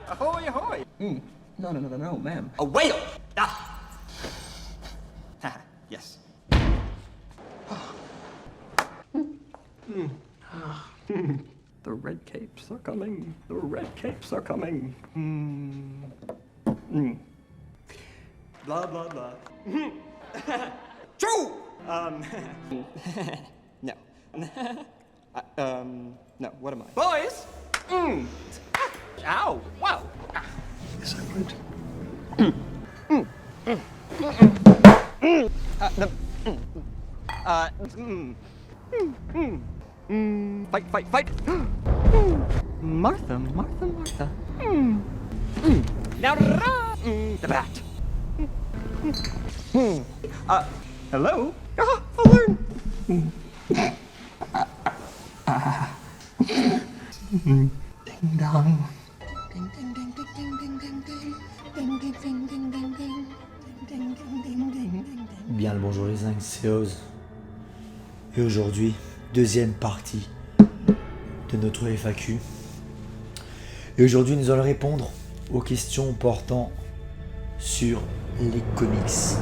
Ahoy, ahoy! No, ma'am. A whale! Ah! Yes. The red capes are coming. The red capes are coming. Blah, blah, blah. True! No. No, what am I? Boys! Ow! Wow! Yes, I would. Fight! Martha. Now run! The bat. Hello? I'll learn. Ding dong. Ding ding ding ding ding ding ding ding ding ding ding ding ding ding ding ding ding. Bien le bonjour les zincs, c'est Oz. Et aujourd'hui, deuxième partie de notre FAQ. Et aujourd'hui, nous allons répondre aux questions portant sur les comics.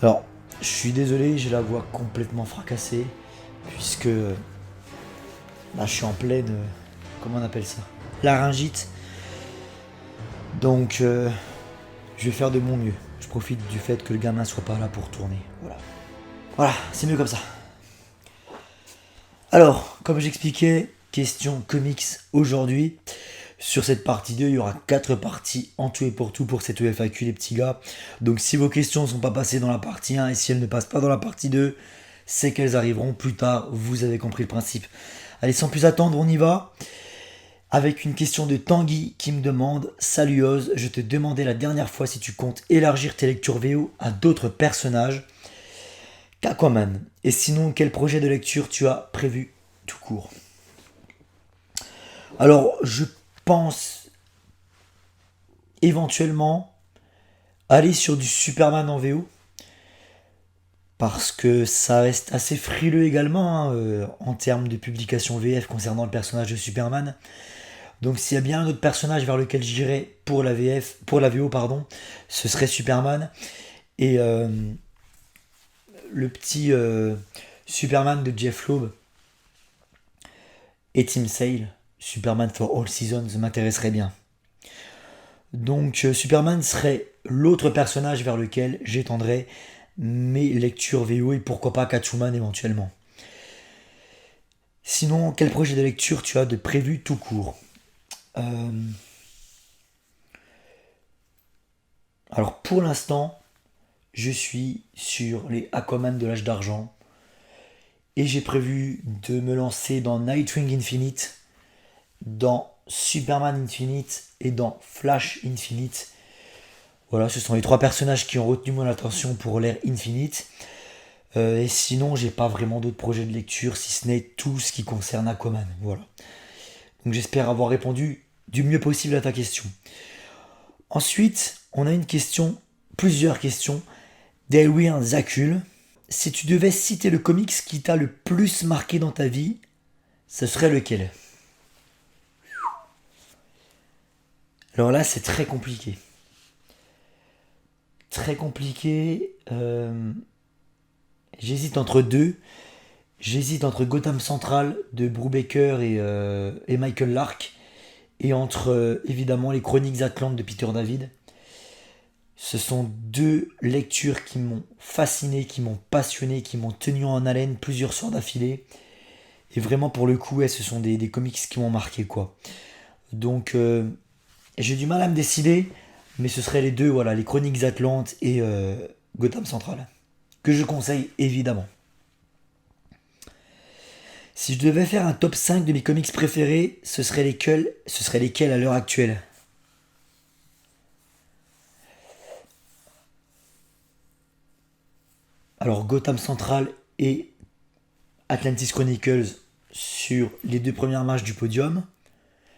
Alors, je suis désolé, j'ai la voix complètement fracassée, puisque je suis en pleine, comment on appelle ça, laryngite. Donc, je vais faire de mon mieux. Je profite du fait que le gamin soit pas là pour tourner. Voilà, c'est mieux comme ça. Alors, comme j'expliquais, question comics aujourd'hui. Sur cette partie 2, il y aura 4 parties en tout et pour tout pour cette FAQ les petits gars. Donc si vos questions ne sont pas passées dans la partie 1 et si elles ne passent pas dans la partie 2, c'est qu'elles arriveront plus tard, vous avez compris le principe. Allez, sans plus attendre, on y va. Avec une question de Tanguy qui me demande: Salut Oz, je te demandais la dernière fois si tu comptes élargir tes lectures VO à d'autres personnages qu'Aquaman. Et sinon, quel projet de lecture tu as prévu tout court? Alors, je pense éventuellement aller sur du Superman en VO. Parce que ça reste assez frileux également en termes de publication VF concernant le personnage de Superman. Donc s'il y a bien un autre personnage vers lequel j'irais pour la VO, ce serait Superman. Et le petit Superman de Jeff Loeb et Tim Sale, Superman for All Seasons, m'intéresserait bien. Donc Superman serait l'autre personnage vers lequel j'étendrais mes lectures VO et pourquoi pas Catwoman éventuellement. Sinon, quel projet de lecture tu as de prévu tout court? Alors pour l'instant, je suis sur les Aquaman de l'âge d'argent et j'ai prévu de me lancer dans Nightwing Infinite, dans Superman Infinite et dans Flash Infinite. Voilà, ce sont les 3 personnages qui ont retenu mon attention pour l'ère Infinite. Et sinon, j'ai pas vraiment d'autres projets de lecture, si ce n'est tout ce qui concerne Aquaman. Voilà. Donc j'espère avoir répondu du mieux possible à ta question. Ensuite, on a plusieurs questions d'Elwin Zakul. Si tu devais citer le comics qui t'a le plus marqué dans ta vie, ce serait lequel? Alors là, c'est très compliqué. J'hésite entre deux. J'hésite entre Gotham Central de Brubaker et Michael Lark et entre évidemment les Chroniques Atlantes de Peter David. Ce sont 2 lectures qui m'ont fasciné, qui m'ont passionné, qui m'ont tenu en haleine plusieurs soirs d'affilée. Et vraiment pour le coup, ce sont des comics qui m'ont marqué quoi. Donc j'ai du mal à me décider. Mais ce seraient les 2, voilà, les Chroniques Atlantes et Gotham Central, que je conseille évidemment. Si je devais faire un top 5 de mes comics préférés, ce seraient lesquels à l'heure actuelle? Alors Gotham Central et Atlantis Chronicles sur les 2 premières marches du podium.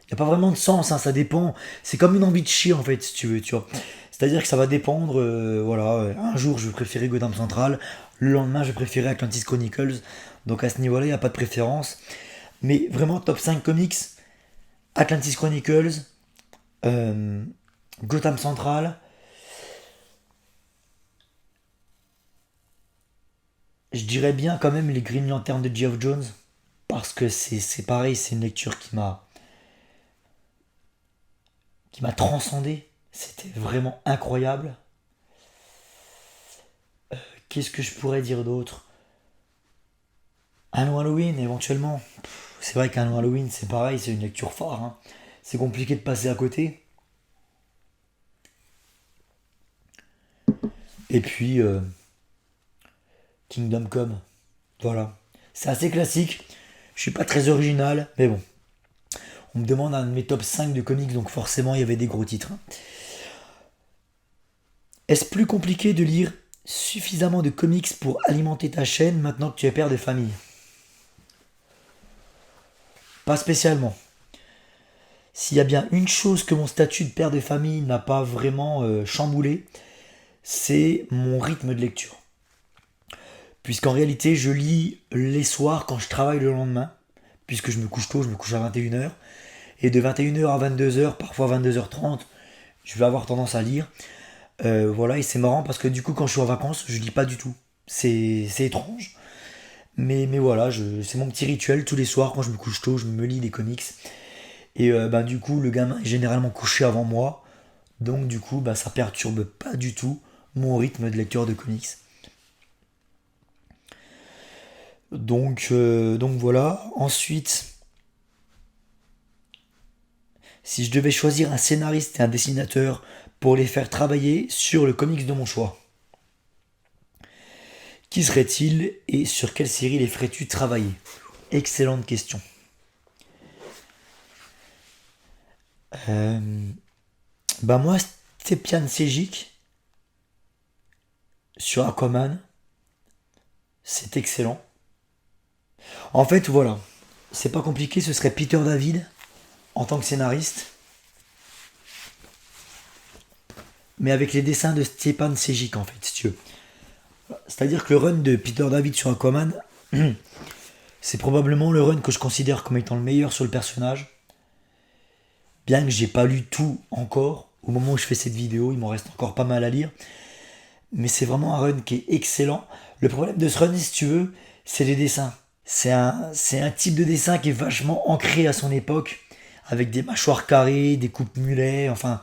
Il n'y a pas vraiment de sens, ça dépend. C'est comme une envie de chier en fait, si tu veux, tu vois. C'est-à-dire que ça va dépendre, un jour je vais préférer Gotham Central, le lendemain je vais préférer Atlantis Chronicles. Donc à ce niveau-là, il n'y a pas de préférence. Mais vraiment, top 5 comics, Atlantis Chronicles, Gotham Central, je dirais bien quand même les Green Lantern de Geoff Jones, parce que c'est pareil, c'est une lecture qui m'a transcendé. C'était vraiment incroyable. Qu'est-ce que je pourrais dire d'autre? Un Halloween, éventuellement. C'est vrai qu'un Halloween, c'est pareil, c'est une lecture phare, hein. C'est compliqué de passer à côté. Et puis, Kingdom Come. Voilà. C'est assez classique. Je suis pas très original, mais bon. On me demande un de mes top 5 de comics, donc forcément, il y avait des gros titres, hein. Est-ce plus compliqué de lire suffisamment de comics pour alimenter ta chaîne maintenant que tu es père de famille? Pas spécialement. S'il y a bien une chose que mon statut de père de famille n'a pas vraiment chamboulé, c'est mon rythme de lecture. Puisqu'en réalité, je lis les soirs quand je travaille le lendemain, puisque je me couche tôt, je me couche à 21h, et de 21h à 22h, parfois 22h30, je vais avoir tendance à lire. Voilà, et c'est marrant parce que du coup, quand je suis en vacances, je lis pas du tout. C'est étrange. Mais voilà, c'est mon petit rituel. Tous les soirs, quand je me couche tôt, je me lis des comics. Et du coup, le gamin est généralement couché avant moi. Donc du coup, ça perturbe pas du tout mon rythme de lecture de comics. Donc voilà. Ensuite, si je devais choisir un scénariste et un dessinateur pour les faire travailler sur le comics de mon choix, qui serait-il et sur quelle série les ferais-tu travailler? Excellente question. Moi, Stepjan Sejic sur Aquaman, c'est excellent. En fait, voilà, c'est pas compliqué, ce serait Peter David en tant que scénariste, mais avec les dessins de Stepjan Sejic en fait, si tu veux. C'est-à-dire que le run de Peter David sur Aquaman, c'est probablement le run que je considère comme étant le meilleur sur le personnage. Bien que j'ai pas lu tout encore, au moment où je fais cette vidéo, il m'en reste encore pas mal à lire. Mais c'est vraiment un run qui est excellent. Le problème de ce run, si tu veux, c'est les dessins. C'est un type de dessin qui est vachement ancré à son époque, avec des mâchoires carrées, des coupes mulets, enfin...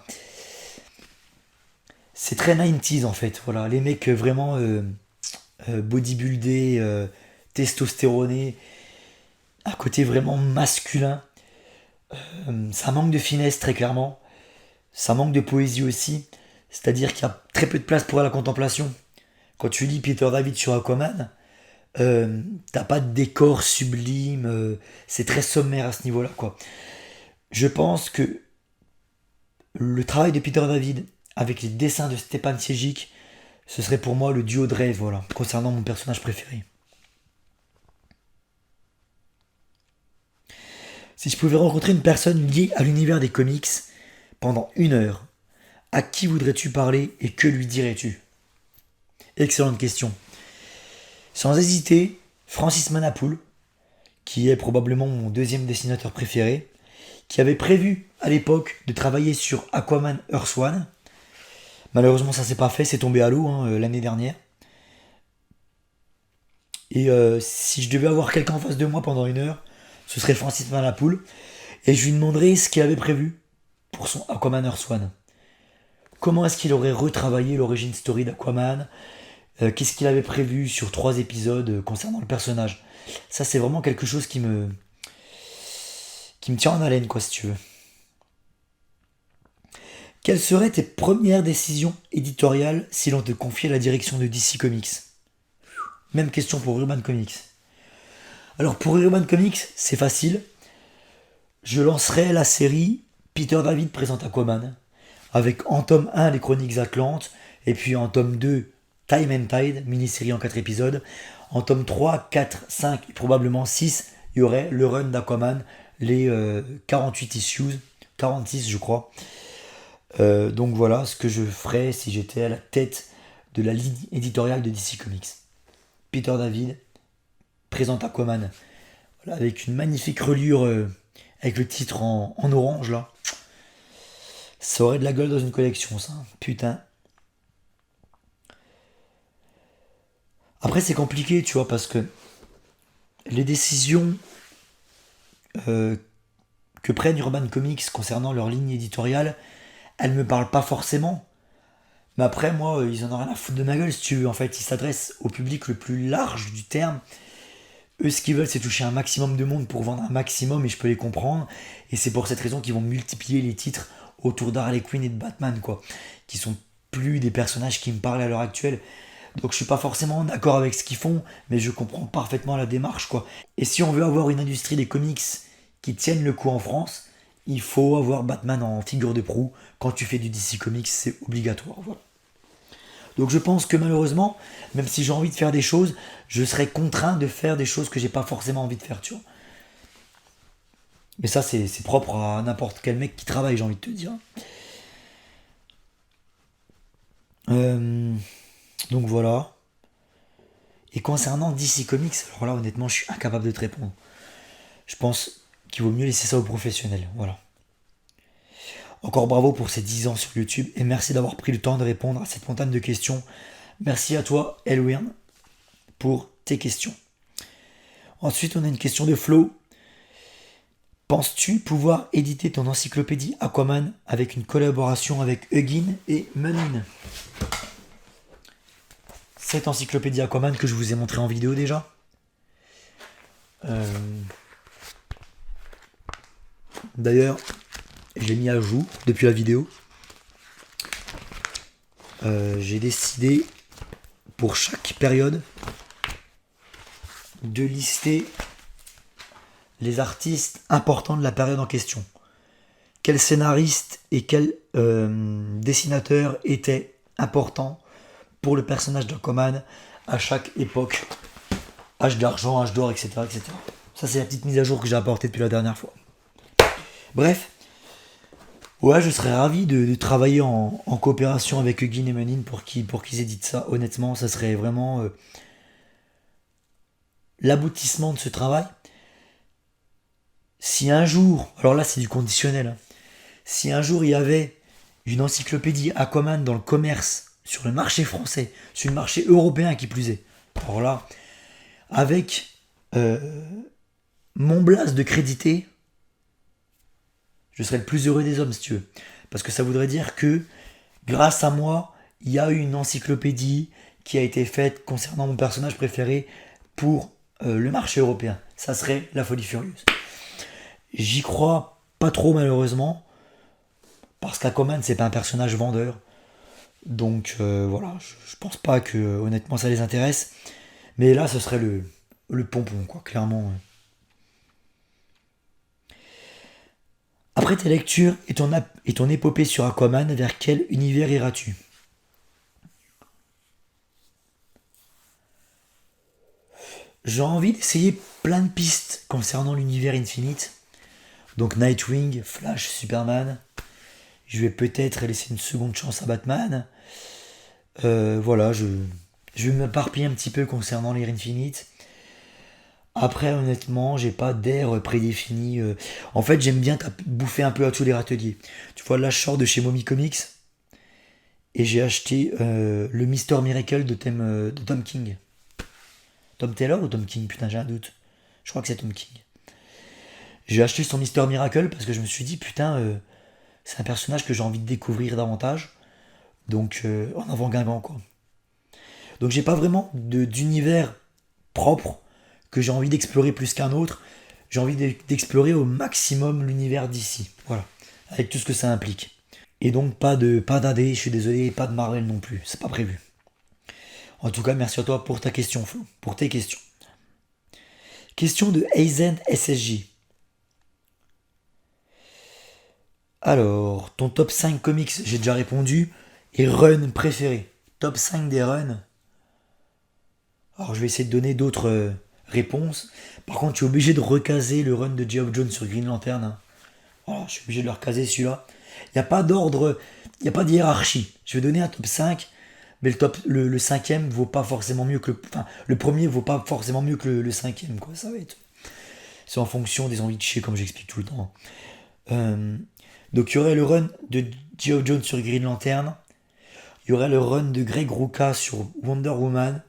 C'est très 90s en fait, voilà. Les mecs vraiment bodybuildés, testostéronés, un côté vraiment masculin. Ça manque de finesse très clairement. Ça manque de poésie aussi. C'est-à-dire qu'il y a très peu de place pour la contemplation. Quand tu lis Peter David sur Aquaman, t'as pas de décor sublime. C'est très sommaire à ce niveau-là, quoi. Je pense que le travail de Peter David avec les dessins de Stepjan Sejic, ce serait pour moi le duo de rêve, voilà, concernant mon personnage préféré. Si je pouvais rencontrer une personne liée à l'univers des comics pendant 1 heure, à qui voudrais-tu parler et que lui dirais-tu? Excellente question. Sans hésiter, Francis Manapoul, qui est probablement mon deuxième dessinateur préféré, qui avait prévu à l'époque de travailler sur Aquaman Earth One. Malheureusement, ça s'est pas fait, c'est tombé à l'eau l'année dernière. Et si je devais avoir quelqu'un en face de moi pendant 1 heure, ce serait Francis Manapoul. Et je lui demanderais ce qu'il avait prévu pour son Aquaman Earth One. Comment est-ce qu'il aurait retravaillé l'origine story d'Aquaman? Qu'est-ce qu'il avait prévu sur 3 épisodes concernant le personnage? Ça, c'est vraiment quelque chose qui me tient en haleine, quoi, si tu veux. Quelles seraient tes premières décisions éditoriales si l'on te confiait la direction de DC Comics? Même question pour Urban Comics. Alors pour Urban Comics, c'est facile. Je lancerai la série Peter David présente Aquaman, avec en tome 1 les Chroniques Atlantes, et puis en tome 2 Time and Tide, mini-série en 4 épisodes. En tome 3, 4, 5 et probablement 6, il y aurait le run d'Aquaman, les 48 issues, 46 je crois. Donc voilà ce que je ferais si j'étais à la tête de la ligne éditoriale de DC Comics. Peter David présente Aquaman Voilà, avec une magnifique reliure avec le titre en orange là. Ça aurait de la gueule dans une collection ça, putain. Après c'est compliqué tu vois parce que les décisions euh, que prennent Urban Comics concernant leur ligne éditoriale, elles me parlent pas forcément. Mais après moi ils en ont rien à foutre de ma gueule si tu veux. En fait ils s'adressent au public le plus large du terme. Eux, ce qu'ils veulent, c'est toucher un maximum de monde pour vendre un maximum, et je peux les comprendre. Et c'est pour cette raison qu'ils vont multiplier les titres autour d'Harley Quinn et de Batman, quoi. Qui sont plus des personnages qui me parlent à l'heure actuelle. Donc je suis pas forcément d'accord avec ce qu'ils font, mais je comprends parfaitement la démarche, quoi. Et si on veut avoir une industrie des comics qui tienne le coup en France, il faut avoir Batman en figure de proue. Quand tu fais du DC Comics, c'est obligatoire, voilà. Donc je pense que malheureusement, même si j'ai envie de faire des choses, je serai contraint de faire des choses que j'ai pas forcément envie de faire, tu vois. Mais ça, c'est propre à n'importe quel mec qui travaille, j'ai envie de te dire. Euh, donc voilà. Et concernant DC Comics, alors là, honnêtement, je suis incapable de te répondre. Je pense qu'il vaut mieux laisser ça aux professionnels, voilà. Encore bravo pour ces 10 ans sur YouTube et merci d'avoir pris le temps de répondre à cette montagne de questions. Merci à toi, Elwin, pour tes questions. Ensuite, on a une question de Flo. Penses-tu pouvoir éditer ton encyclopédie Aquaman avec une collaboration avec Huggin et Munin? Cette encyclopédie Aquaman que je vous ai montré en vidéo déjà. D'ailleurs, je l'ai mis à jour depuis la vidéo. J'ai décidé pour chaque période de lister les artistes importants de la période en question. Quels scénaristes et quels dessinateurs étaient importants pour le personnage d'Aquaman à chaque époque. Âge d'argent, âge d'or, etc., etc. Ça, c'est la petite mise à jour que j'ai apportée depuis la dernière fois. Bref. Ouais, je serais ravi de travailler en coopération avec Huggin et Munin pour qu'ils éditent ça. Honnêtement, ça serait vraiment l'aboutissement de ce travail. Si un jour, alors là c'est du conditionnel, hein, si un jour il y avait une encyclopédie Aquaman dans le commerce, sur le marché français, sur le marché européen qui plus est, alors là, avec mon blase de crédité, je serais le plus heureux des hommes si tu veux. Parce que ça voudrait dire que grâce à moi, il y a eu une encyclopédie qui a été faite concernant mon personnage préféré pour le marché européen. Ça serait la folie furieuse. J'y crois pas trop malheureusement. Parce qu'Aquaman c'est pas un personnage vendeur. Donc voilà, je pense pas que honnêtement ça les intéresse. Mais là ce serait le pompon quoi, clairement. Après tes lectures et ton épopée sur Aquaman, vers quel univers iras-tu? J'ai envie d'essayer plein de pistes concernant l'univers Infinite. Donc Nightwing, Flash, Superman. Je vais peut-être laisser une seconde chance à Batman. Voilà, je vais m'éparpiller un petit peu concernant l'ère Infinite. Après, honnêtement, j'ai pas d'air prédéfini. En fait, j'aime bien bouffer un peu à tous les râteliers. Tu vois, là, je sors de chez Mommy Comics et j'ai acheté le Mister Miracle de Tom King. Tom Taylor ou Tom King? Putain, j'ai un doute. Je crois que c'est Tom King. J'ai acheté son Mister Miracle parce que je me suis dit, putain, c'est un personnage que j'ai envie de découvrir davantage. Donc, en avant Guingamp, quoi. Donc, j'ai pas vraiment d'univers propre que j'ai envie d'explorer plus qu'un autre. J'ai envie d'explorer au maximum l'univers d'ici. Voilà. Avec tout ce que ça implique. Et donc pas d'AD, je suis désolé, pas de Marvel non plus. C'est pas prévu. En tout cas, merci à toi pour ta question, Flo. Pour tes questions. Question de Aizen SSJ. Alors, ton top 5 comics, j'ai déjà répondu. Et run préféré. Top 5 des runs. Alors, je vais essayer de donner d'autres réponses. Par contre, tu es obligé de recaser le run de Geoff Jones sur Green Lantern. Hein. Voilà, je suis obligé de le recaser celui-là. Il n'y a pas d'ordre, il n'y a pas de hiérarchie. Je vais donner un top 5, mais le cinquième vaut pas forcément mieux que le premier vaut pas forcément mieux que le cinquième, quoi. Ça va être. C'est en fonction des envies de chier, comme j'explique tout le temps. Donc il y aurait le run de Geoff Jones sur Green Lantern. Il y aurait le run de Greg Rucka sur Wonder Woman.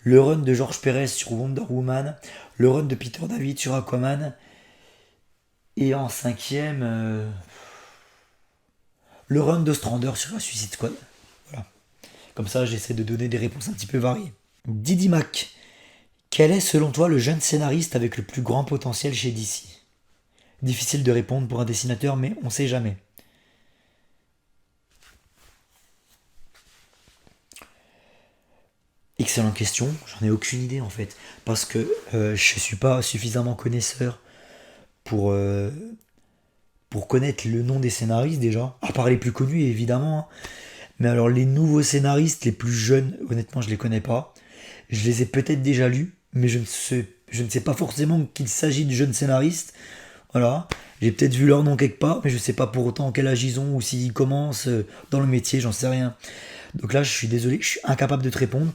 Le run de George Perez sur Wonder Woman. Le run de Peter David sur Aquaman. Et en cinquième, le run de Strander sur la Suicide Squad. Voilà. Comme ça, j'essaie de donner des réponses un petit peu variées. Didi Mac, quel est selon toi le jeune scénariste avec le plus grand potentiel chez DC? Difficile de répondre pour un dessinateur, mais on sait jamais. Excellente question, j'en ai aucune idée en fait, parce que je suis pas suffisamment connaisseur pour connaître le nom des scénaristes déjà, à part les plus connus évidemment, hein. Mais alors les nouveaux scénaristes, les plus jeunes, honnêtement je les connais pas. Je les ai peut-être déjà lus, mais je ne sais pas forcément qu'il s'agit de jeunes scénaristes. Voilà, j'ai peut-être vu leur nom quelque part, mais je sais pas pour autant quel âge ils ont ou s'ils commencent dans le métier, j'en sais rien. Donc là je suis désolé, je suis incapable de te répondre.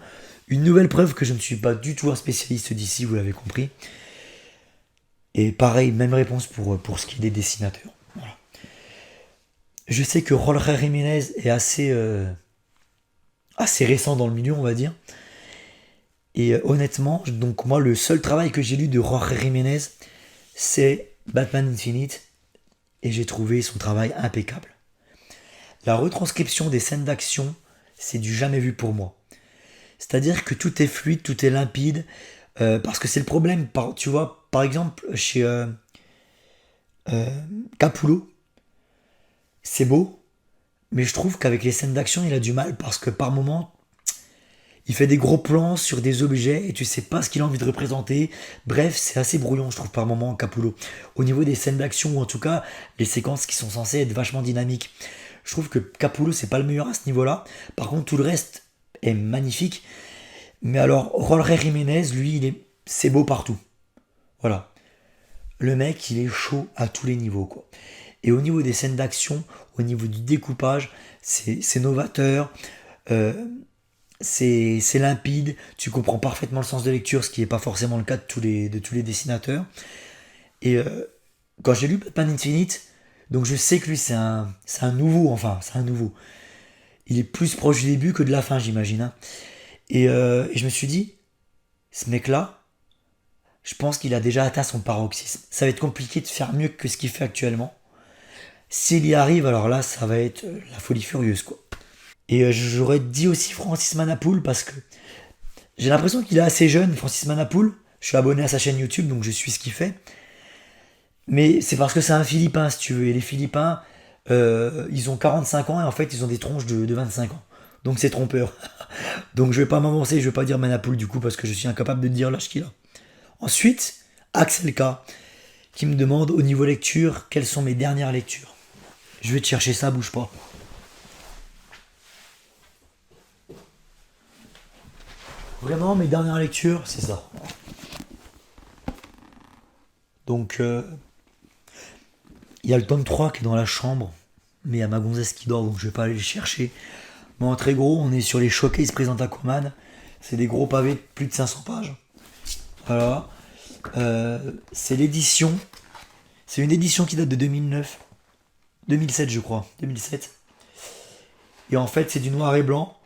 Une nouvelle preuve que je ne suis pas du tout un spécialiste d'ici, vous l'avez compris. Et pareil, même réponse pour ce qui est des dessinateurs. Voilà. Je sais que Jorge Jiménez est assez récent dans le milieu, on va dire. Et honnêtement, donc moi, le seul travail que j'ai lu de Jorge Jiménez, c'est Batman Infinite. Et j'ai trouvé son travail impeccable. La retranscription des scènes d'action, c'est du jamais vu pour moi. C'est-à-dire que tout est fluide, tout est limpide. Parce que c'est le problème. Tu vois, par exemple, chez Capullo, c'est beau. Mais je trouve qu'avec les scènes d'action, il a du mal. Parce que par moments, il fait des gros plans sur des objets et tu sais pas ce qu'il a envie de représenter. Bref, c'est assez brouillon, je trouve, par moments, Capullo. Au niveau des scènes d'action, ou en tout cas, les séquences qui sont censées être vachement dynamiques. Je trouve que Capullo, c'est pas le meilleur à ce niveau-là. Par contre, tout le reste est magnifique. Mais alors, Jorge Jiménez, lui, c'est beau partout. Voilà. Le mec, il est chaud à tous les niveaux, quoi. Et au niveau des scènes d'action, au niveau du découpage, c'est novateur. C'est limpide, tu comprends parfaitement le sens de lecture, ce qui n'est pas forcément le cas de tous les dessinateurs. Et quand j'ai lu Batman Infinite, donc je sais que lui c'est un nouveau, c'est un nouveau. Il est plus proche du début que de la fin, j'imagine, hein. Et je me suis dit, ce mec-là, je pense qu'il a déjà atteint son paroxysme. Ça va être compliqué de faire mieux que ce qu'il fait actuellement. S'il y arrive, alors là, ça va être la folie furieuse, quoi. Et j'aurais dit aussi Francis Manapoul parce que j'ai l'impression qu'il est assez jeune, Francis Manapoul. Je suis abonné à sa chaîne YouTube, donc je suis ce qu'il fait. Mais c'est parce que c'est un Philippin, si tu veux. Et les Philippins, ils ont 45 ans et en fait, ils ont des tronches de 25 ans. Donc c'est trompeur. Donc je vais pas m'avancer, je vais pas dire Manapoul du coup parce que je suis incapable de dire l'âge qu'il a. Ensuite, Axel K, qui me demande au niveau lecture, quelles sont mes dernières lectures. Je vais te chercher ça, bouge pas. Vraiment, mes dernières lectures, c'est ça. Donc, il y a le tome 3 qui est dans la chambre, mais il y a ma gonzesse qui dort, donc je vais pas aller le chercher. Mais en très gros, on est sur les Showcase présente Aquaman. C'est des gros pavés de plus de 500 pages. Voilà. C'est l'édition. C'est une édition qui date de 2009. 2007, je crois. 2007. Et en fait, c'est du noir et blanc.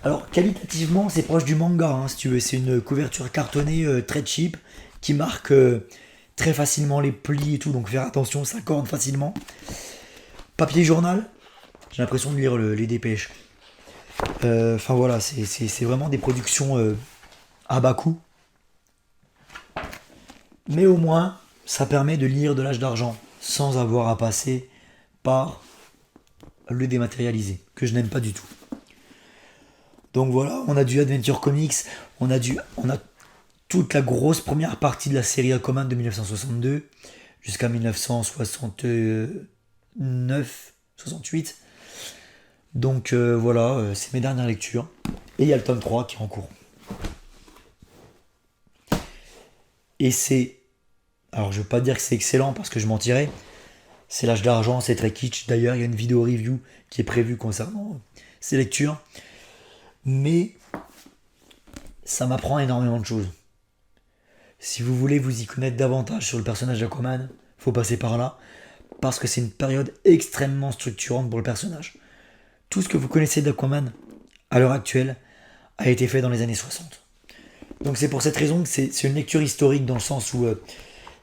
Alors, qualitativement, c'est proche du manga, hein, si tu veux. C'est une couverture cartonnée très cheap qui marque très facilement les plis et tout. Donc, faire attention, ça corne facilement. Papier journal. J'ai l'impression de lire les dépêches. Enfin, voilà, c'est vraiment des productions à bas coût. Mais au moins, ça permet de lire de l'âge d'argent sans avoir à passer par le dématérialisé, que je n'aime pas du tout. Donc voilà, on a du Adventure Comics, on a toute la grosse première partie de la série Aquaman de 1962 jusqu'à 1969-68. Donc voilà, c'est mes dernières lectures. Et il y a le tome 3 qui est en cours. Et c'est... Alors je ne veux pas dire que c'est excellent parce que je mentirais. C'est l'âge d'argent, c'est très kitsch. D'ailleurs, il y a une vidéo review qui est prévue concernant ces lectures. Mais ça m'apprend énormément de choses. Si vous voulez vous y connaître davantage sur le personnage d'Aquaman, faut passer par là, parce que c'est une période extrêmement structurante pour le personnage. Tout ce que vous connaissez d'Aquaman, à l'heure actuelle, a été fait dans les années 60. Donc c'est pour cette raison que c'est une lecture historique dans le sens où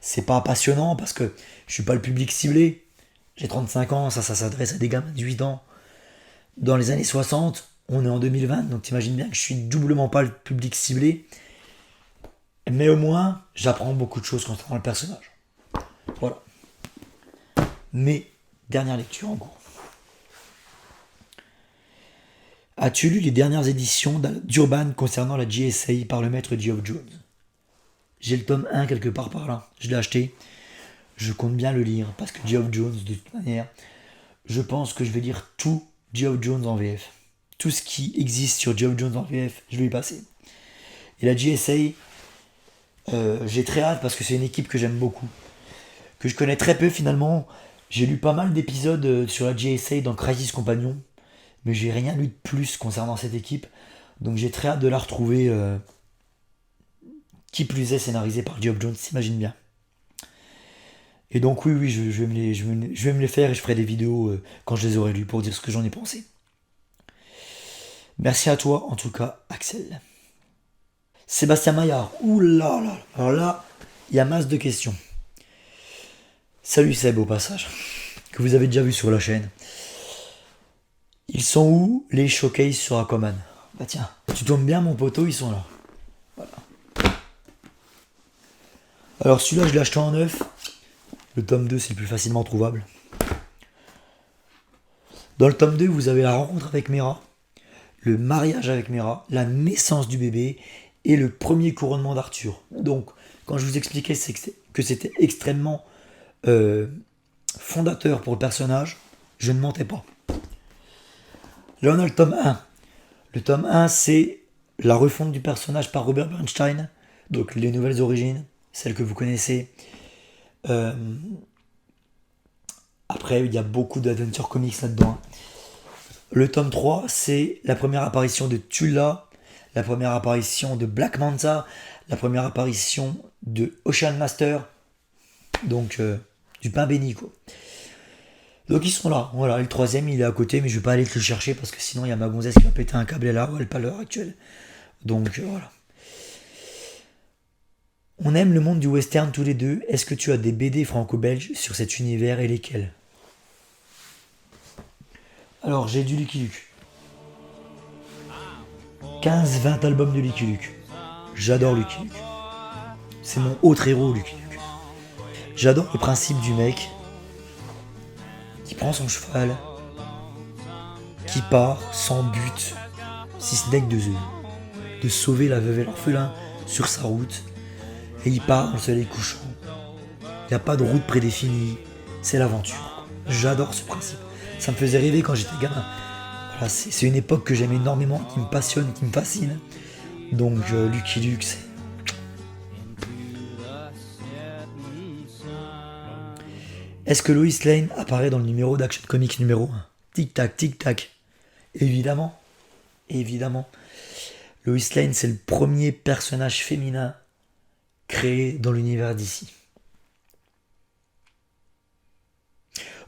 c'est pas passionnant, parce que je suis pas le public ciblé. J'ai 35 ans, ça s'adresse à des gamins de 18 ans. Dans les années 60, on est en 2020, donc t'imagines bien que je suis doublement pas le public ciblé. Mais au moins, j'apprends beaucoup de choses concernant le personnage. Voilà. Mais, dernière lecture en cours. As-tu lu les dernières éditions d'Urban concernant la GSA par le maître Geoff Jones? J'ai le tome 1 quelque part par là. Je l'ai acheté. Je compte bien le lire parce que Geoff Jones, de toute manière, je pense que je vais lire tout Geoff Jones en VF. Tout ce qui existe sur Geoff Jones en VF, je vais y passer. Et la GSA, j'ai très hâte parce que c'est une équipe que j'aime beaucoup. Que je connais très peu finalement. J'ai lu pas mal d'épisodes sur la GSA dans Crisis Companion. Mais j'ai rien lu de plus concernant cette équipe. Donc j'ai très hâte de la retrouver. Qui plus est scénarisée par Geoff Jones, s'imagine bien. Et donc oui, je vais me les faire et je ferai des vidéos quand je les aurai lus pour dire ce que j'en ai pensé. Merci à toi, en tout cas, Axel. Sébastien Maillard, oulala, là, alors là, il y a masse de questions. Salut Seb au passage, que vous avez déjà vu sur la chaîne. Ils sont où les showcases sur Aquaman? Bah tiens, tu tombes bien mon poteau, ils sont là. Voilà. Alors celui-là je l'ai acheté en neuf. Le tome 2 c'est le plus facilement trouvable. Dans le tome 2 vous avez la rencontre avec Mera, le mariage avec Mera, la naissance du bébé et le premier couronnement d'Arthur. Donc quand je vous expliquais que c'était extrêmement fondateur pour le personnage, je ne mentais pas. Là on a le tome 1. Le tome 1 c'est la refonte du personnage par Robert Bernstein, donc les nouvelles origines, celles que vous connaissez. Après il y a beaucoup d'adventure comics là-dedans. Le tome 3 c'est la première apparition de Tulla, la première apparition de Black Manta, la première apparition de Ocean Master, donc du pain béni quoi. Donc ils sont là, voilà, le troisième il est à côté, mais je vais pas aller te le chercher parce que sinon il y a ma gonzesse qui va péter un câble là, elle pas à l'heure actuelle. Donc voilà. On aime le monde du western tous les deux, est-ce que tu as des BD franco-belges sur cet univers et lesquels? Alors j'ai du Lucky Luke. 15-20 albums de Lucky Luke. J'adore Lucky Luke. C'est mon autre héros Lucky Luke. J'adore le principe du mec qui prend son cheval, qui part sans but, si ce n'est que de sauver la veuve et l'orphelin sur sa route, et il part dans le soleil couchant. Il n'y a pas de route prédéfinie, c'est l'aventure. J'adore ce principe. Ça me faisait rêver quand j'étais gamin. Voilà, c'est une époque que j'aime énormément, qui me passionne, qui me fascine. Donc Lucky Luke, c'est... Est-ce que Lois Lane apparaît dans le numéro d'Action Comics numéro 1? Tic-tac, tic-tac. Évidemment. Évidemment. Lois Lane, c'est le premier personnage féminin créé dans l'univers d'ici.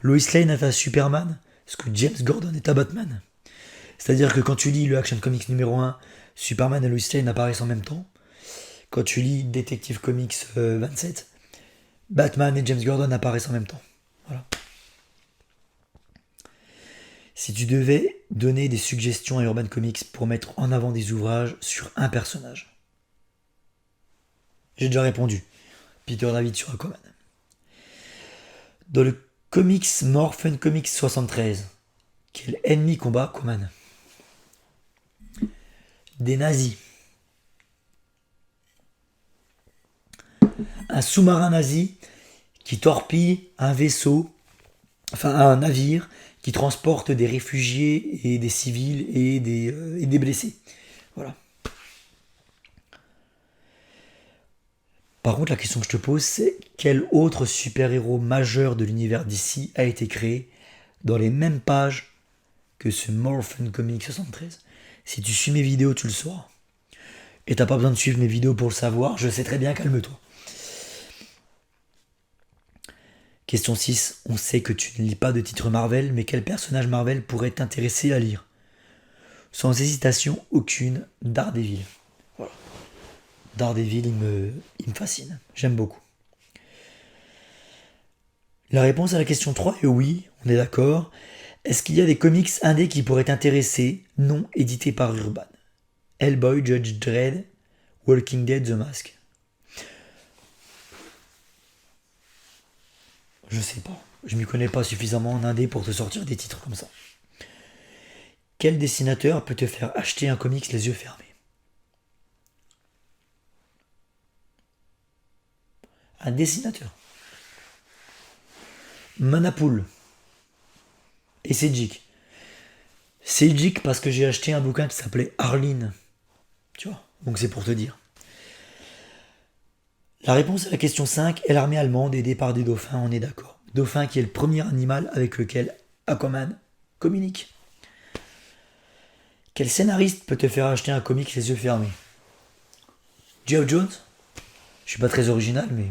Lois Lane est à Superman, ce que James Gordon est à Batman. C'est-à-dire que quand tu lis le Action Comics numéro 1, Superman et Lois Lane apparaissent en même temps. Quand tu lis Detective Comics 27, Batman et James Gordon apparaissent en même temps. Voilà. Si tu devais donner des suggestions à Urban Comics pour mettre en avant des ouvrages sur un personnage. J'ai déjà répondu. Peter David sur Aquaman. Dans le comics Morphin Comics 73, quel ennemi combat Aquaman? Des nazis. Un sous-marin nazi qui torpille un vaisseau, enfin un navire qui transporte des réfugiés et des civils et des blessés. Voilà. Par contre, la question que je te pose, c'est quel autre super-héros majeur de l'univers d'ici a été créé dans les mêmes pages que ce Morphin Comics 73? Si tu suis mes vidéos, tu le sauras. Et t'as pas besoin de suivre mes vidéos pour le savoir, je sais très bien, calme-toi. Question 6. On sait que tu ne lis pas de titres Marvel, mais quel personnage Marvel pourrait t'intéresser à lire? Sans hésitation aucune, Daredevil. Voilà. Daredevil, il me fascine. J'aime beaucoup. La réponse à la question 3 est oui, on est d'accord. Est-ce qu'il y a des comics indés qui pourraient t'intéresser, non édités par Urban? Hellboy, Judge Dredd, Walking Dead, The Mask. Je sais pas. Je m'y connais pas suffisamment en indé pour te sortir des titres comme ça. Quel dessinateur peut te faire acheter un comics les yeux fermés? Un dessinateur. Manapool. Et Sejic. Sejic parce que j'ai acheté un bouquin qui s'appelait Arline. Tu vois, donc c'est pour te dire. La réponse à la question 5 est l'armée allemande aidée par des dauphins, on est d'accord. Dauphin qui est le premier animal avec lequel Aquaman communique. Quel scénariste peut te faire acheter un comic les yeux fermés? Geoff Jones? Je suis pas très original, mais...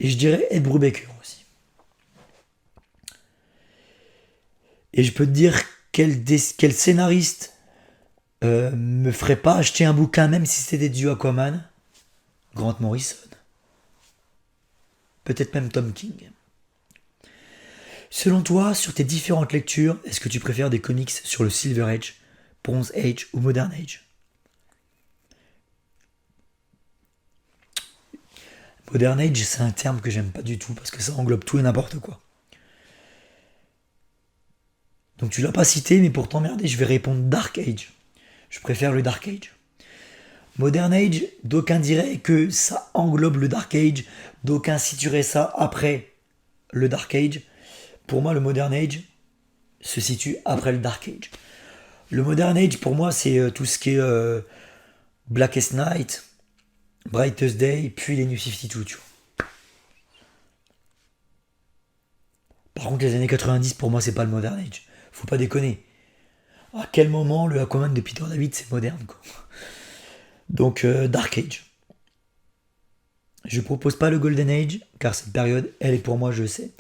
Et je dirais Ed Brubaker aussi. Et je peux te dire quel scénariste me ferait pas acheter un bouquin même si c'était du Aquaman? Grant Morrison. Peut-être même Tom King. Selon toi, sur tes différentes lectures, est-ce que tu préfères des comics sur le Silver Age, Bronze Age ou Modern Age? Modern Age, c'est un terme que j'aime pas du tout parce que ça englobe tout et n'importe quoi. Donc tu l'as pas cité, mais pour t'emmerder, je vais répondre Dark Age. Je préfère le Dark Age. Modern Age, d'aucuns diraient que ça englobe le Dark Age, d'aucuns situeraient ça après le Dark Age. Pour moi, le Modern Age se situe après le Dark Age. Le Modern Age, pour moi, c'est tout ce qui est Blackest Night, Brightest Day, puis les New 52, tu vois. Par contre, les années 90, pour moi, c'est pas le Modern Age. Faut pas déconner. À quel moment le Aquaman de Peter David, c'est moderne, quoi. Donc, Dark Age. Je propose pas le Golden Age, car cette période, elle est pour moi, je sais.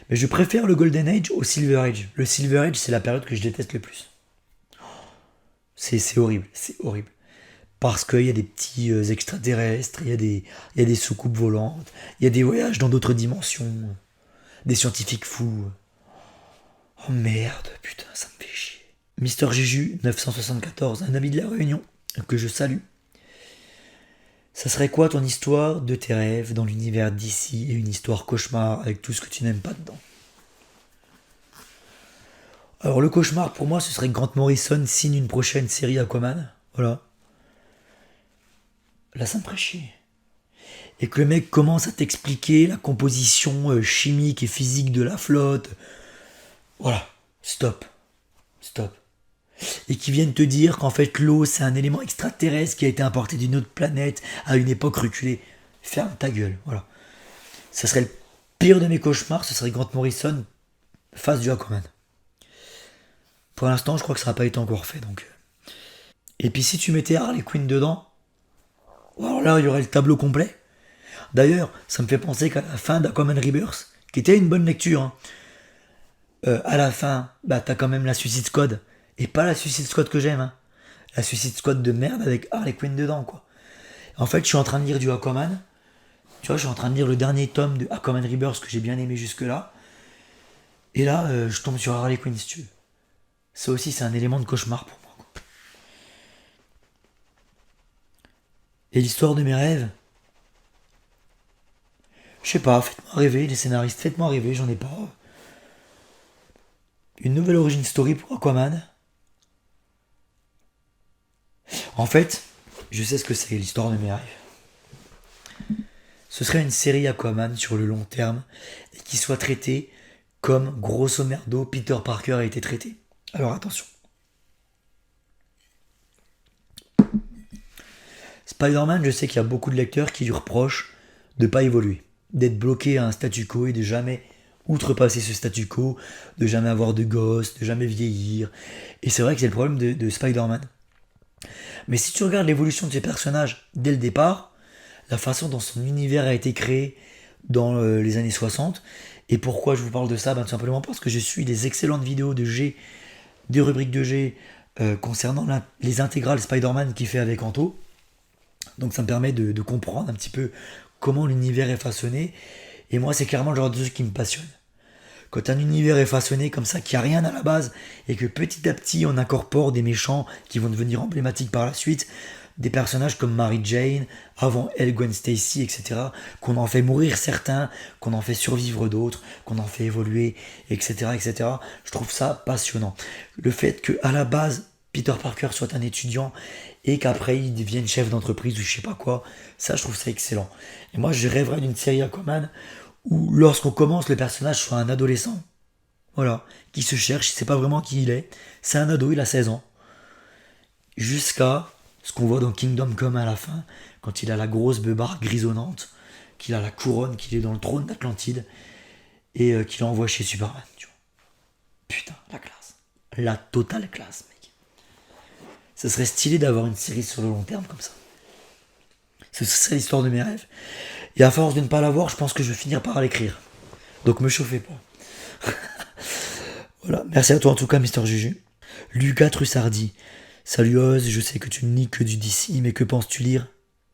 Mais je préfère le Golden Age au Silver Age. Le Silver Age, c'est la période que je déteste le plus. C'est horrible, c'est horrible. Parce qu'il y a des petits extraterrestres, il y a des soucoupes volantes, il y a des voyages dans d'autres dimensions, des scientifiques fous. Oh merde, putain, ça me fait chier. Mister Jéju, 974, un ami de la Réunion, que je salue. Ça serait quoi ton histoire de tes rêves dans l'univers d'ici et une histoire cauchemar avec tout ce que tu n'aimes pas dedans? Alors le cauchemar pour moi ce serait que Grant Morrison signe une prochaine série Aquaman, voilà. Là ça me ferait chier. Et que le mec commence à t'expliquer la composition chimique et physique de la flotte. Voilà, stop. Et qui viennent te dire qu'en fait l'eau c'est un élément extraterrestre qui a été importé d'une autre planète à une époque reculée. Ferme ta gueule, voilà. Ça serait le pire de mes cauchemars, ce serait Grant Morrison face du Aquaman. Pour l'instant, je crois que ça n'a pas été encore fait, donc. Et puis si tu mettais Harley Quinn dedans, alors là il y aurait le tableau complet. D'ailleurs, ça me fait penser qu'à la fin d'Aquaman Rebirth, qui était une bonne lecture, hein, à la fin, bah t'as quand même la Suicide Squad. Et pas la Suicide Squad que j'aime, hein. La Suicide Squad de merde avec Harley Quinn dedans, quoi. En fait, je suis en train de lire du Aquaman. Tu vois, je suis en train de lire le dernier tome de Aquaman Rebirth que j'ai bien aimé jusque-là. Et là, je tombe sur Harley Quinn, si tu veux. Ça aussi, c'est un élément de cauchemar pour moi, quoi. Et l'histoire de mes rêves? Je sais pas, faites-moi rêver, les scénaristes, faites-moi rêver, j'en ai pas. Une nouvelle origin story pour Aquaman. En fait, je sais ce que c'est l'histoire de mes rêves. Ce serait une série Aquaman sur le long terme et qui soit traitée comme, grosso merdo, Peter Parker a été traité. Alors attention. Spider-Man, je sais qu'il y a beaucoup de lecteurs qui lui reprochent de ne pas évoluer, d'être bloqué à un statu quo et de jamais outrepasser ce statu quo, de jamais avoir de gosse, de jamais vieillir. Et c'est vrai que c'est le problème de Spider-Man. Mais si tu regardes l'évolution de ses personnages dès le départ, la façon dont son univers a été créé, dans les années 60. Et pourquoi je vous parle de ça? Tout simplement parce que je suis des excellentes vidéos de G, des rubriques de G concernant les intégrales Spider-Man qu'il fait avec Anto. Donc ça me permet de comprendre un petit peu comment l'univers est façonné. Et moi, c'est clairement le genre de truc qui me passionne. Quand un univers est façonné comme ça, qu'il n'y a rien à la base, et que petit à petit on incorpore des méchants qui vont devenir emblématiques par la suite, des personnages comme Mary Jane, avant elle Gwen Stacy, etc., qu'on en fait mourir certains, qu'on en fait survivre d'autres, qu'on en fait évoluer, etc., etc., je trouve ça passionnant. Le fait qu'à la base, Peter Parker soit un étudiant, et qu'après il devienne chef d'entreprise ou je sais pas quoi, ça je trouve ça excellent. Et moi je rêverais d'une série Aquaman où lorsqu'on commence, le personnage soit un adolescent. Voilà, qui se cherche, il sait pas vraiment qui il est. C'est un ado, il a 16 ans. Jusqu'à ce qu'on voit dans Kingdom Come à la fin, quand il a la grosse beubare grisonnante, qu'il a la couronne, qu'il est dans le trône d'Atlantide, et qu'il envoie chez Superman. Tu vois. Putain, la classe. La totale classe, mec. Ça serait stylé d'avoir une série sur le long terme comme ça. Ce serait l'histoire de mes rêves. Et à force de ne pas l'avoir, je pense que je vais finir par l'écrire. Donc me chauffez pas. Voilà, merci à toi en tout cas, Mister Juju. Lucas Trussardi. Salut Oz, je sais que tu ne lis que du DC, mais que penses-tu lire?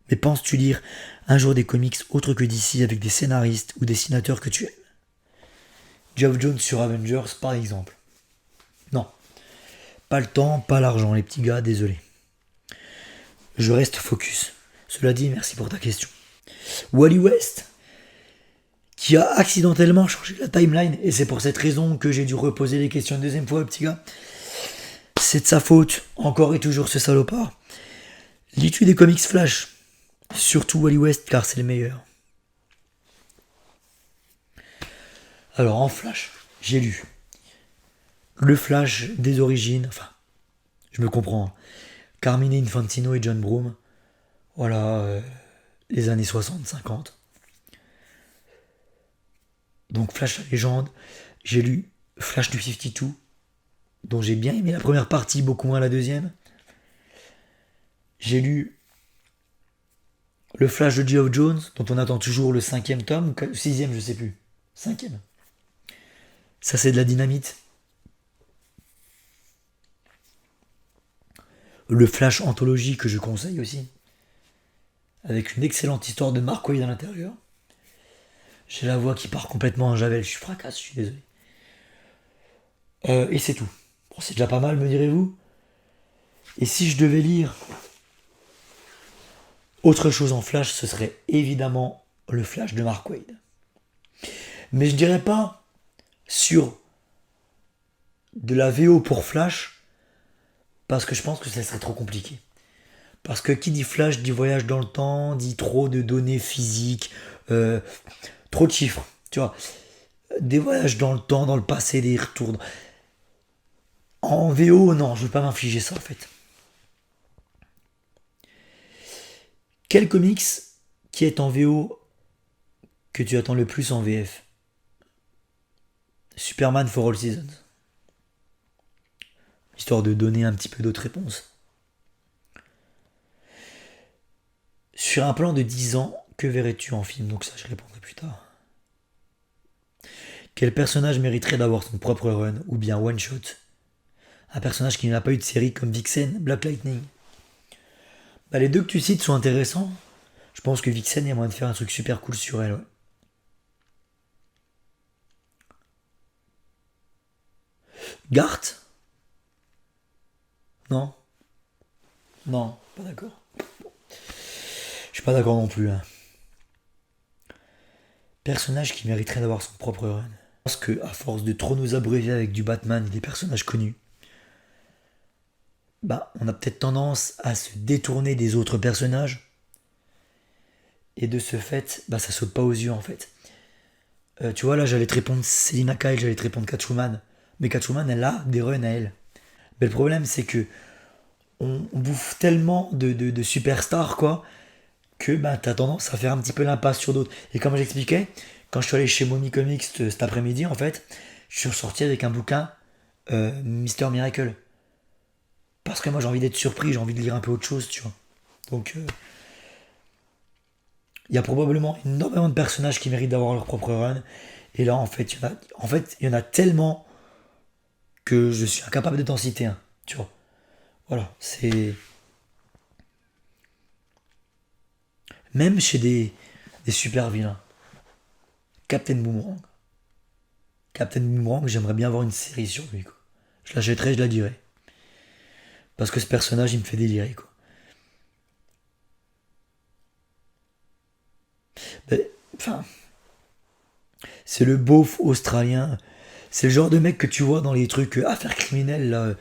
Mais penses-tu lire un jour des comics autres que DC avec des scénaristes ou dessinateurs que tu aimes? Geoff Jones sur Avengers par exemple. Non. Pas le temps, pas l'argent, les petits gars, désolé. Je reste focus. Cela dit, merci pour ta question. Wally West, qui a accidentellement changé la timeline, et c'est pour cette raison que j'ai dû reposer les questions une deuxième fois, le petit gars. C'est de sa faute, encore et toujours ce salopard. Lis-tu des comics Flash? Surtout Wally West, car c'est le meilleur. Alors en Flash, j'ai lu le Flash des origines, enfin, je me comprends, Carmine Infantino et John Broome, voilà, les années 60-50. Donc Flash la légende, j'ai lu Flash du 52, dont j'ai bien aimé la première partie, beaucoup moins la deuxième. J'ai lu le Flash de Geoff Jones, dont on attend toujours le 5e tome, ou 6e, je sais plus. 5e. Ça c'est de la dynamite. Le Flash Anthologie que je conseille aussi, avec une excellente histoire de Mark Waid à l'intérieur. J'ai la voix qui part complètement en javel, je suis fracasse, je suis désolé. Et c'est tout. Bon, c'est déjà pas mal, me direz-vous. Et si je devais lire autre chose en Flash, ce serait évidemment le Flash de Mark Waid. Mais je dirais pas sur de la VO pour Flash, parce que je pense que ça serait trop compliqué. Parce que qui dit Flash dit voyage dans le temps, dit trop de données physiques, trop de chiffres, tu vois. Des voyages dans le temps, dans le passé, des retours. En VO, non, je ne veux pas m'infliger ça en fait. Quel comics qui est en VO que tu attends le plus en VF? Superman for All Seasons. Histoire de donner un petit peu d'autres réponses. Sur un plan de 10 ans, que verrais-tu en film? Donc ça, je répondrai plus tard. Quel personnage mériterait d'avoir son propre run ou bien one shot? Un personnage qui n'a pas eu de série comme Vixen, Black Lightning. Bah, les deux que tu cites sont intéressants. Je pense que Vixen, il y a moyen de faire un truc super cool sur elle. Ouais. Garth? Non? Non, pas d'accord. Je suis pas d'accord non plus. Hein. Personnage qui mériterait d'avoir son propre run. Je pense que à force de trop nous abreuver avec du Batman et des personnages connus, bah, on a peut-être tendance à se détourner des autres personnages. Et de ce fait, bah, ça saute pas aux yeux en fait. Tu vois, là, j'allais te répondre Selina Kyle, j'allais te répondre Catwoman. Mais Catwoman, elle a des runs à elle. Mais le problème, c'est que on bouffe tellement de superstars, quoi, que bah, t'as tendance à faire un petit peu l'impasse sur d'autres. Et comme j'expliquais, quand je suis allé chez Mommy Comics cet après-midi, en fait, je suis ressorti avec un bouquin Mister Miracle. Parce que moi, j'ai envie d'être surpris, j'ai envie de lire un peu autre chose, tu vois. Donc, Il y a probablement énormément de personnages qui méritent d'avoir leur propre run. Et là, il y en a tellement que je suis incapable de t'en citer un. Tu vois. Voilà, c'est... Même chez des super vilains. Captain Boomerang. Captain Boomerang, j'aimerais bien avoir une série sur lui, quoi. Je l'achèterais, je la dirais. Parce que ce personnage, il me fait délirer, quoi. Mais, enfin, c'est le beauf australien. C'est le genre de mec que tu vois dans les trucs affaires criminelles, là.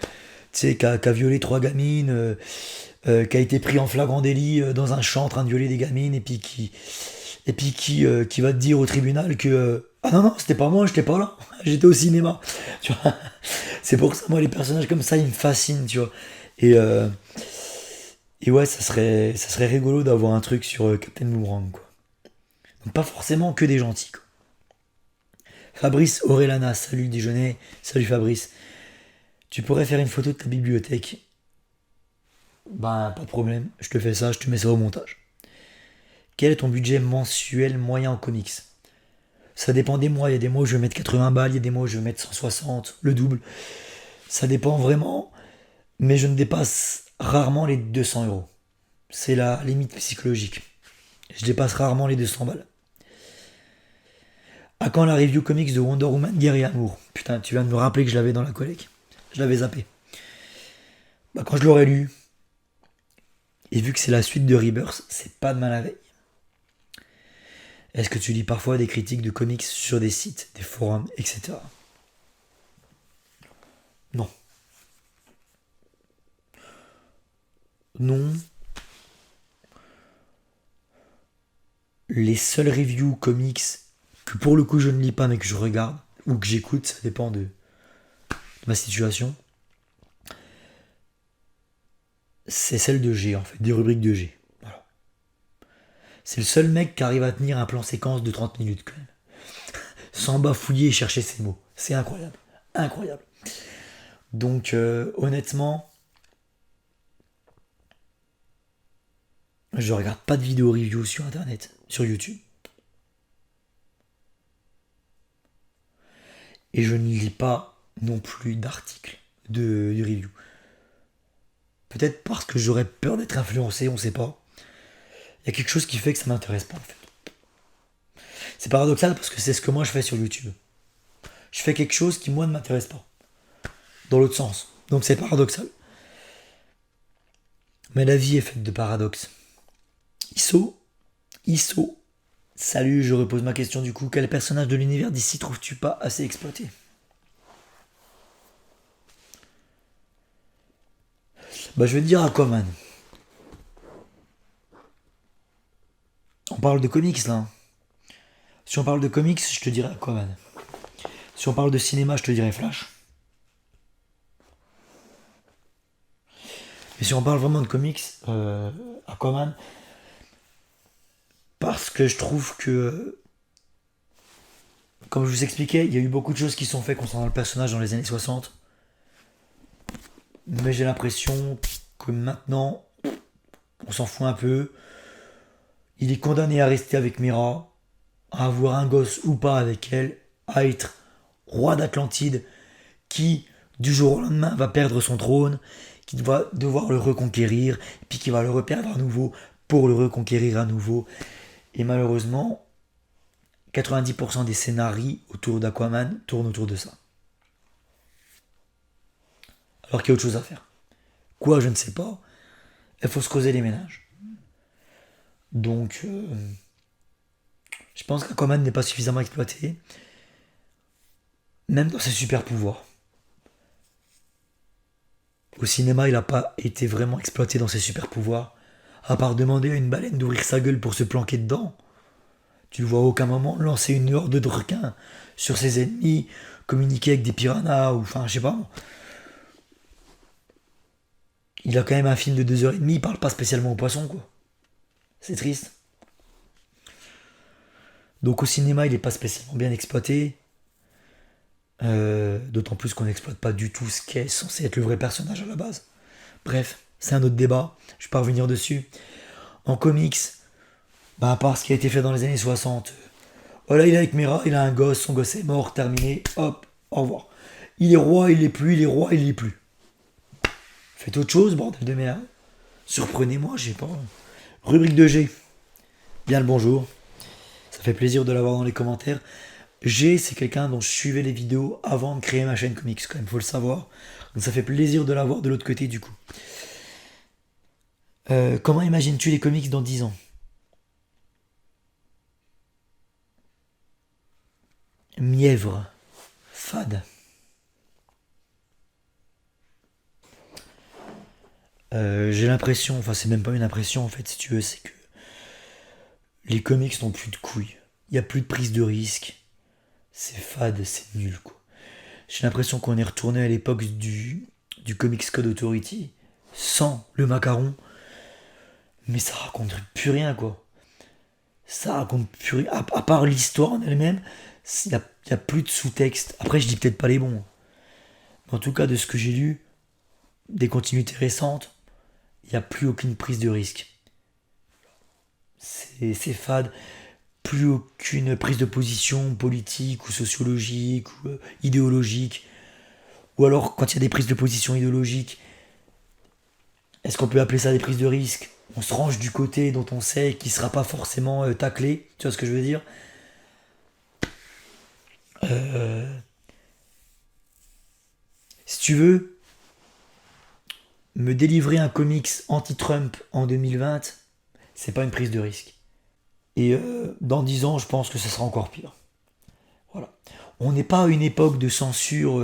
Tu sais, qui a violé 3 gamines, qui a été pris en flagrant délit dans un champ en train de violer des gamines, et puis qui va te dire au tribunal que ah non, non, c'était pas moi, j'étais pas là, j'étais au cinéma. Tu vois, c'est pour ça, moi, les personnages comme ça, ils me fascinent, tu vois. Et, euh, et ouais, ça serait rigolo d'avoir un truc sur Captain Boomerang, quoi. Donc, pas forcément que des gentils, quoi. Fabrice Orellana, salut déjeuner, salut Fabrice. Tu pourrais faire une photo de ta bibliothèque? Ben, pas de problème, je te fais ça, je te mets ça au montage. Quel est ton budget mensuel moyen en comics? Ça dépend des mois, il y a des mois où je vais mettre 80 balles, il y a des mois où je vais mettre 160, le double. Ça dépend vraiment, mais je ne dépasse rarement les 200 euros. C'est la limite psychologique. Je dépasse rarement les 200 balles. À quand la review comics de Wonder Woman, Guerre et Amour? Putain, tu viens de me rappeler que je l'avais dans la collecte. Je l'avais zappé. Bah, quand je l'aurai lu, et vu que c'est la suite de Rebirth, c'est pas de mal à veille. Est-ce que tu lis parfois des critiques de comics sur des sites, des forums, etc.? Non. Non. Les seules reviews comics que pour le coup je ne lis pas mais que je regarde ou que j'écoute, ça dépend de ma situation, c'est celle de G en fait, des rubriques de G. Voilà. C'est le seul mec qui arrive à tenir un plan séquence de 30 minutes quand même. Sans bafouiller et chercher ses mots. C'est incroyable. Incroyable. Donc honnêtement, je regarde pas de vidéos review sur internet, sur YouTube. Et je ne lis pas non plus d'articles de review. Peut-être parce que j'aurais peur d'être influencé, on sait pas. Il y a quelque chose qui fait que ça m'intéresse pas en fait. C'est paradoxal parce que c'est ce que moi je fais sur YouTube. Je fais quelque chose qui moi ne m'intéresse pas. Dans l'autre sens. Donc c'est paradoxal. Mais la vie est faite de paradoxes. Isso. Salut, je repose ma question du coup. Quel personnage de l'univers d'ici trouves-tu pas assez exploité? Bah je vais te dire Aquaman. On parle de comics là, hein. Si on parle de comics, je te dirais Aquaman. Si on parle de cinéma, je te dirais Flash. Mais si on parle vraiment de comics, Aquaman, parce que je trouve que, comme je vous expliquais, il y a eu beaucoup de choses qui sont faites concernant le personnage dans les années 60. Mais j'ai l'impression que maintenant, on s'en fout un peu. Il est condamné à rester avec Mera, à avoir un gosse ou pas avec elle, à être roi d'Atlantide, qui, du jour au lendemain, va perdre son trône, qui va devoir le reconquérir, puis qui va le reperdre à nouveau pour le reconquérir à nouveau. Et malheureusement, 90% des scénarios autour d'Aquaman tournent autour de ça. Alors qu'il y a autre chose à faire. Quoi, je ne sais pas. Il faut se creuser les ménages. Donc, je pense qu'Aquaman n'est pas suffisamment exploité, même dans ses super pouvoirs. Au cinéma, il n'a pas été vraiment exploité dans ses super pouvoirs, à part demander à une baleine d'ouvrir sa gueule pour se planquer dedans. Tu ne vois à aucun moment lancer une horde de requins sur ses ennemis, communiquer avec des piranhas, ou enfin, je sais pas. Il a quand même un film de 2h30, il parle pas spécialement aux poissons, quoi. C'est triste. Donc au cinéma, il n'est pas spécialement bien exploité. D'autant plus qu'on n'exploite pas du tout ce qui est censé être le vrai personnage à la base. Bref, c'est un autre débat, je vais pas revenir dessus. En comics, Bah, à part ce qui a été fait dans les années 60. Voilà, il est avec Mera, il a un gosse, son gosse est mort, terminé, hop, au revoir. Il est roi, il l'est plus, il est roi, il l'est plus. Faites autre chose, bordel de merde. Surprenez-moi, je sais pas. Rubrique de G. Bien le bonjour. Ça fait plaisir de l'avoir dans les commentaires. G, c'est quelqu'un dont je suivais les vidéos avant de créer ma chaîne comics, quand même, faut le savoir. Donc ça fait plaisir de l'avoir de l'autre côté, du coup. Comment imagines-tu les comics dans 10 ans? Mièvre. Fade. J'ai l'impression, enfin c'est même pas une impression en fait si tu veux, c'est que les comics n'ont plus de couilles. Il n'y a plus de prise de risque. C'est fade, c'est nul quoi. J'ai l'impression qu'on est retourné à l'époque du Comics Code Authority, sans le macaron, mais ça raconte plus rien quoi. Ça raconte plus rien, à part l'histoire en elle-même, il n'y a plus de sous-texte. Après je dis peut-être pas les bons. Mais en tout cas de ce que j'ai lu, des continuités récentes, il n'y a plus aucune prise de risque. C'est fade, plus aucune prise de position politique ou sociologique ou idéologique. Ou alors, quand il y a des prises de position idéologiques, est-ce qu'on peut appeler ça des prises de risque? On se range du côté dont on sait qu'il ne sera pas forcément taclé. Tu vois ce que je veux dire? Si tu veux me délivrer un comics anti-Trump en 2020, c'est pas une prise de risque. Et dans 10 ans, je pense que ce sera encore pire. Voilà. On n'est pas à une époque de censure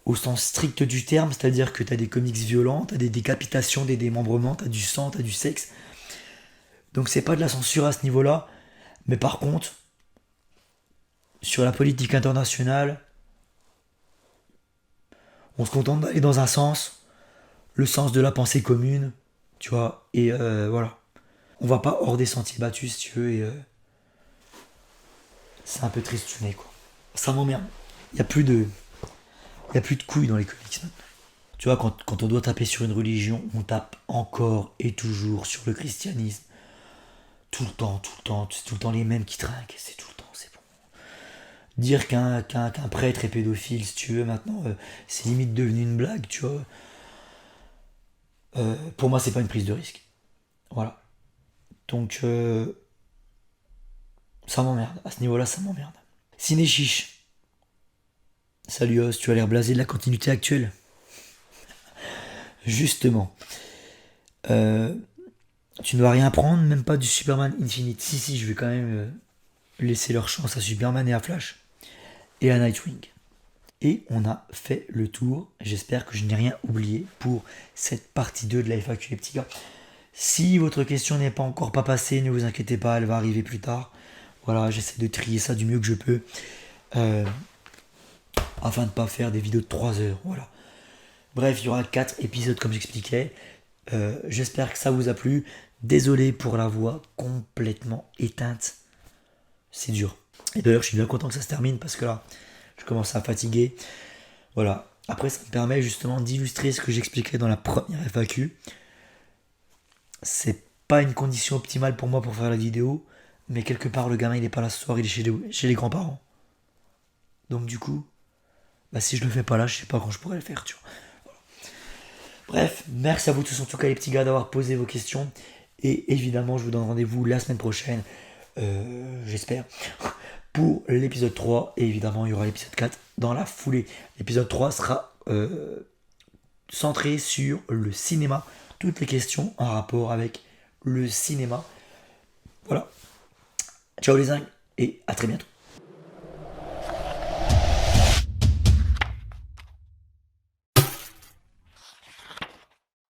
au sens strict du terme, c'est-à-dire que tu as des comics violents, tu as des décapitations, des démembrements, tu as du sang, tu as du sexe. Donc c'est pas de la censure à ce niveau-là. Mais par contre, sur la politique internationale, on se contente d'aller dans un sens, le sens de la pensée commune, tu vois, et voilà. On va pas hors des sentiers battus, si tu veux, et c'est un peu tristouné, quoi. Ça m'emmerde. Il y a plus de couilles dans les comics maintenant. Tu vois, quand on doit taper sur une religion, on tape encore et toujours sur le christianisme. Tout le temps, c'est tout le temps les mêmes qui trinquent, c'est tout le temps, c'est bon. Dire qu'un prêtre est pédophile, si tu veux, maintenant, c'est limite devenu une blague, tu vois. Pour moi, c'est pas une prise de risque. Voilà. Donc, ça m'emmerde. À ce niveau-là, ça m'emmerde. Ciné chiche. Salut Os, tu as l'air blasé de la continuité actuelle. Justement. Tu ne dois rien prendre, même pas du Superman Infinite. Si, je vais quand même laisser leur chance à Superman et à Flash. Et à Nightwing. Et on a fait le tour. J'espère que je n'ai rien oublié pour cette partie 2 de la FAQ, les petits gars. Si votre question n'est pas encore passée, ne vous inquiétez pas, elle va arriver plus tard. Voilà, j'essaie de trier ça du mieux que je peux. Afin de ne pas faire des vidéos de 3 heures. Voilà. Bref, il y aura 4 épisodes comme j'expliquais. J'espère que ça vous a plu. Désolé pour la voix complètement éteinte. C'est dur. Et d'ailleurs, je suis bien content que ça se termine parce que là, je commence à fatiguer. Voilà. Après, ça me permet justement d'illustrer ce que j'expliquais dans la première FAQ. C'est pas une condition optimale pour moi pour faire la vidéo, mais quelque part, le gamin, il est pas là ce soir, il est chez les grands-parents. Donc du coup, bah, si je le fais pas là, je sais pas quand je pourrais le faire, tu vois. Voilà. Bref, merci à vous tous en tout cas les petits gars d'avoir posé vos questions. Et évidemment, je vous donne rendez-vous la semaine prochaine, j'espère, pour l'épisode 3. Et évidemment, il y aura l'épisode 4 dans la foulée. L'épisode 3 sera centré sur le cinéma. Toutes les questions en rapport avec le cinéma. Voilà. Ciao les zincs et à très bientôt.